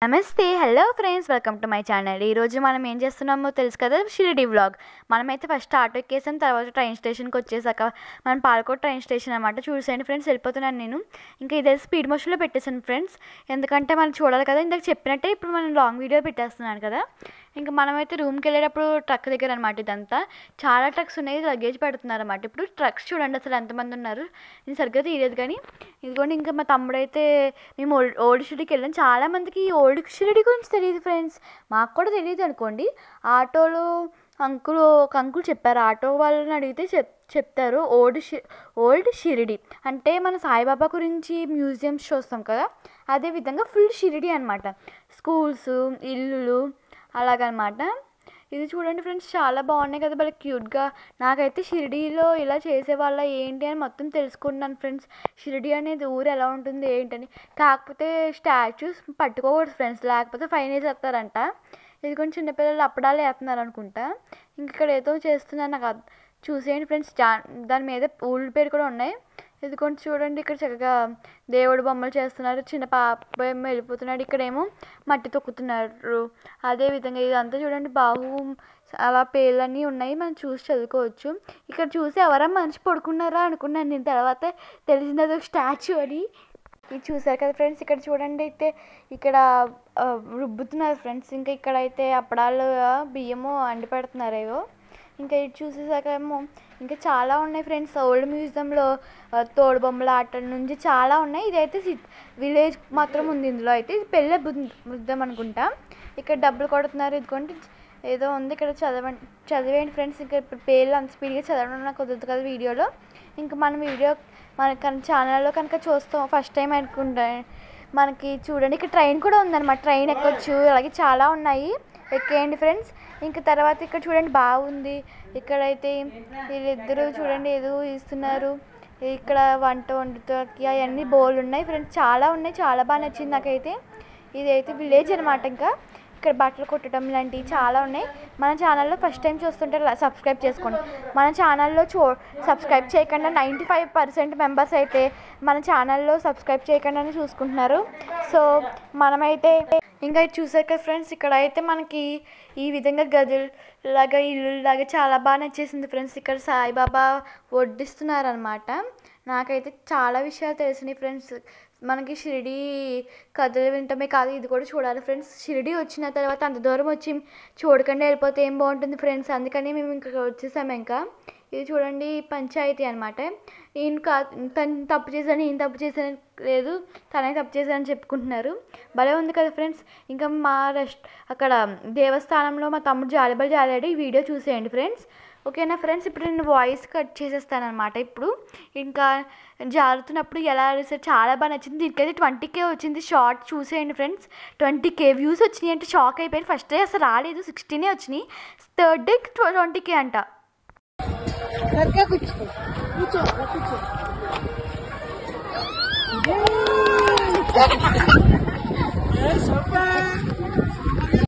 నమస్తే hello friends welcome to my channel. ఈరోజు మనం ఏం చేస్తున్నామో తెలుసు కదా, షిరిడి వ్లాగ్. మనమైతే ఫస్ట్ ఆటో ఎక్కేసాం, తర్వాత ట్రైన్ స్టేషన్కి వచ్చేసాక మనం పాలకోట ట్రైన్ స్టేషన్ అనమాట. చూసేయండి ఫ్రెండ్స్, వెళ్ళిపోతున్నాను నేను. ఇంకా ఇదే స్పీడ్ మోషన్లో పెట్టేసాను ఫ్రెండ్స్, ఎందుకంటే మనం చూడాలి కదా. ఇందాక చెప్పినట్టే ఇప్పుడు మనం లాంగ్ వీడియో పెట్టేస్తున్నాను కదా. ఇంకా మనమైతే రూమ్కి వెళ్ళేటప్పుడు ట్రక్ దగ్గర అనమాట. ఇదంతా చాలా ట్రక్స్ ఉన్నాయి, లగేజ్ పెడుతున్నారు అనమాట. ఇప్పుడు ట్రక్స్ చూడండి అసలు ఎంతమంది ఉన్నారు. నేను సరిగ్గా తీయలేదు కానీ ఇదిగోండి. ఇంకా మా తమ్ముడైతే మేము ఓల్డ్ షిరిడికి వెళ్ళాం. చాలామందికి ఓల్డ్ షిరిడి గురించి తెలియదు ఫ్రెండ్స్, మాకు కూడా తెలియదు అనుకోండి. ఆటోలో ఒక అంకుల్ చెప్పారు, ఆటో వాళ్ళని అడిగితే చెప్తారు ఓల్డ్ షిరిడి అంటే మన సాయిబాబా గురించి మ్యూజియంస్ చూస్తాం కదా, అదేవిధంగా ఫుల్ షిరిడి అనమాట. స్కూల్స్, ఇల్లులు అలాగనమాట. ఇది చూడండి ఫ్రెండ్స్, చాలా బాగున్నాయి కదా, భలే క్యూట్గా. నాకైతే షిరిడీలో ఇలా చేసేవాళ్ళ ఏంటి అని మొత్తం తెలుసుకున్నాను ఫ్రెండ్స్. షిరిడి అనేది ఊరు ఎలా ఉంటుంది ఏంటని. కాకపోతే స్టాచ్యూస్ పట్టుకోకూడదు ఫ్రెండ్స్, లేకపోతే ఫైన్ వేసేస్తారంట. ఇది కొంచెం చిన్నపిల్లలు అప్పడాలు వేస్తున్నారు అనుకుంటా. ఇంక ఇక్కడ ఏదో చేస్తున్నారు నాకు చూసేయండి ఫ్రెండ్స్. దాని మీద ఊళ్ళ పేరు కూడా ఉన్నాయి. ఇది కొంచెం చూడండి, ఇక్కడ చక్కగా దేవుడు బొమ్మలు చేస్తున్నారు. చిన్న పాప ఏమో వెళ్ళిపోతున్నాడు, ఇక్కడేమో మట్టి తొక్కుతున్నారు. అదేవిధంగా ఇదంతా చూడండి, బాహు అలా పేర్లన్నీ ఉన్నాయి, మనం చూసి చదువుకోవచ్చు. ఇక్కడ చూసి ఎవరా మనిషి పడుకున్నారా అనుకున్నాను నేను, తర్వాత తెలిసింది అదొక స్టాచ్యూ అని. ఇది చూసారు కదా ఫ్రెండ్స్, ఇక్కడ చూడండి. అయితే ఇక్కడ రుబ్బుతున్నారు ఫ్రెండ్స్. ఇంకా ఇక్కడైతే అప్పడాలు బియ్యము అండి పెడుతున్నారు ఏవో. ఇంకా ఇది చూసేసాక ఏమో ఇంకా చాలా ఉన్నాయి ఫ్రెండ్స్. ఓల్డ్ మ్యూజియంలో తోడు బొమ్మల ఆటల నుంచి చాలా ఉన్నాయి. ఇదైతే విలేజ్ మాత్రం ఉంది ఇందులో. అయితే ఇది పెళ్ళి బృద్ధం అనుకుంటా. ఇక్కడ డబ్బులు కొడుతున్నారు. ఇదిగోండి ఏదో ఉంది ఇక్కడ, చదివేయండి ఫ్రెండ్స్. ఇంకా ఇప్పుడు పేర్లు అంత స్పీడ్గా చదవడం నాకు కుదరదు కదా వీడియోలో. ఇంకా మన ఛానల్లో కనుక చూస్తాం ఫస్ట్ టైం అనుకుంటా. మనకి చూడండి ఇక్కడ ట్రైన్ కూడా ఉందన్నమాట, ట్రైన్ ఎక్కొచ్చు. అలాగే చాలా ఉన్నాయి, ఎక్కేయండి ఫ్రెండ్స్. ఇంకా తర్వాత ఇక్కడ చూడండి బాగుంది. ఇక్కడైతే వీళ్ళిద్దరూ చూడండి ఏదో ఇస్తున్నారు. ఇక్కడ వంట వండుతాకి అవన్నీ బౌల్ ఉన్నాయి ఫ్రెండ్స్, చాలా ఉన్నాయి. చాలా బాగా నచ్చింది నాకైతే. ఇదైతే విలేజ్ అనమాట. ఇంకా ఇక్కడ బట్టలు కుట్టడం ఇలాంటివి చాలా ఉన్నాయి. మన ఛానల్లో ఫస్ట్ టైం చూస్తుంటే సబ్స్క్రైబ్ చేసుకోండి. మన ఛానల్లో సబ్స్క్రైబ్ చేయకుండా 95% మెంబర్స్ అయితే మన ఛానల్లో సబ్స్క్రైబ్ చేయకుండానే చూసుకుంటున్నారు. సో మనమైతే ఇంకా ఇది చూసారు కదా ఫ్రెండ్స్, ఇక్కడ అయితే మనకి ఈ విధంగా గదులాగా ఇల్లులాగా చాలా బాగా నచ్చేసింది ఫ్రెండ్స్. ఇక్కడ సాయిబాబా వడ్డిస్తున్నారు అనమాట. నాకైతే చాలా విషయాలు తెలిసినాయి ఫ్రెండ్స్. మనకి షిరిడి కథలు వింటమే కాదు, ఇది కూడా చూడాలి ఫ్రెండ్స్. షిరిడి వచ్చిన తర్వాత అంత దూరం వచ్చి చూడకుండా వెళ్ళిపోతే ఏం బాగుంటుంది ఫ్రెండ్స్, అందుకని మేము ఇంకా వచ్చేసాము. ఇంకా ఇది చూడండి పంచాయతీ అనమాట. తను తప్పు చేశాను, ఈయన తప్పు చేశాను లేదు, తనే తప్పు చేశానని చెప్పుకుంటున్నారు. భలే ఉంది కదా ఫ్రెండ్స్. ఇంకా అక్కడ దేవస్థానంలో మా తమ్ముడు జాలాడు. ఈ వీడియో చూసేయండి ఫ్రెండ్స్, ఓకేనా ఫ్రెండ్స్. ఇప్పుడు నేను వాయిస్ కట్ చేసేస్తానమాట. ఇప్పుడు ఇంకా జారుతున్నప్పుడు ఎలా అడిగితే చాలా బాగా నచ్చింది. దీనికైతే 20K వచ్చింది. షార్ట్ చూసేయండి ఫ్రెండ్స్, 20K వ్యూస్ వచ్చినాయి అంటే షాక్ అయిపోయాను. ఫస్ట్ డే అసలు రాలేదు, 16 వచ్చినాయి. థర్డ్ డే 20K అంట. కూర్చో